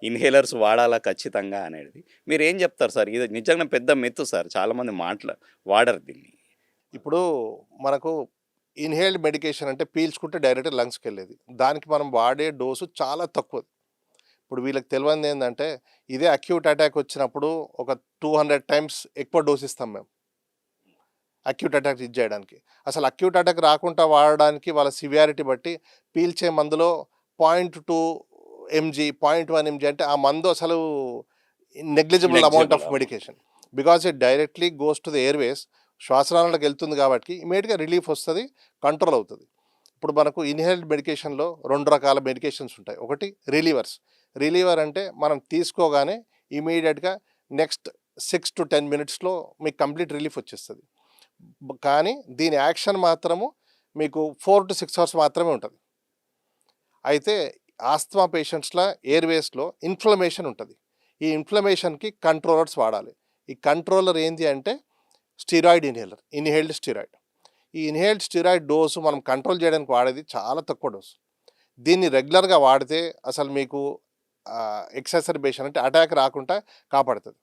Inhalers వాడాలా ఖచ్చితంగా అనేది. మీరేం జెప్తారు సార్? ఇది నిజంగా పెద్ద మిత్ సార్. చాలామంది వాడరు దీన్ని. ఇప్పుడు మనకు ఇన్హేల్డ్ మెడికేషన్ అంటే పీల్చుకుంటే డైరెక్ట్ లంగ్స్‌కెళ్ళేది. దానికి మనం వాడే డోసు చాలా తక్కువది. ఇప్పుడు వీళ్ళకి తెలవంది ఏందంటే, ఇదే అక్యూట్ అటాక్ వచ్చినప్పుడు ఒక 200 టైమ్స్ ఎక్కువ డోస్ ఇస్తాం మేము. అక్యూట్ అటాక్ ఇది చేయడానికి. అసలు అక్యూట్ అటాక్ రాకుండా వాడడానికి వాళ్ళ సివియారిటీ బట్టి పీల్చే మందులో 0.2 ఎంజీ, 0.1 ఎంజీ అంటే ఆ మందు అసలు negligible amount negligible of amount. Medication. Because it directly goes to the airways. శ్వాసనాళాలకు వెళ్తుంది కాబట్టి ఇమ్మీడియేట్‌గా రిలీఫ్ వస్తది. కంట్రోల్ అవుతది. ఇప్పుడు మనకు ఇన్‌హేల్డ్ మెడికేషన్‌లో 2 రకాల మెడికేషన్స్ ఉంటాయి. ఒకటి రిలీవర్స్. రిలీవర్ అంటే మనం తీసుకోగానే ఇమ్మీడియేట్‌గా నెక్స్ట్ 6-10 మినిట్స్‌లో మీకు కంప్లీట్ రిలీఫ్ వచ్చేస్తది. కానీ దీని యాక్షన్ మాత్రము మీకు 4-6 అవర్స్ మాత్రమే ఉంటది. అయితే ఆస్తమా పేషెంట్స్‌లో ఎయిర్‌వేస్‌లో ఇన్‌ఫ్లమేషన్ ఉంటది. ఈ ఇన్‌ఫ్లమేషన్‌కి కంట్రోలర్స్ వాడాలి. ఈ కంట్రోలర్ ఏంది అంటే స్టెరాయిడ్ ఇన్హేలర్, ఇన్హేల్డ్ స్టెరాయిడ్. ఈ ఇన్హేల్డ్ స్టెరాయిడ్ డోసు మనం కంట్రోల్ చేయడానికి వాడేది చాలా తక్కువ డోసు. దీన్ని రెగ్యులర్‌గా వాడితే అసలు మీకు ఎక్సాసర్బేషన్ అంటే అటాక్ రాకుండా కాపాడుతది.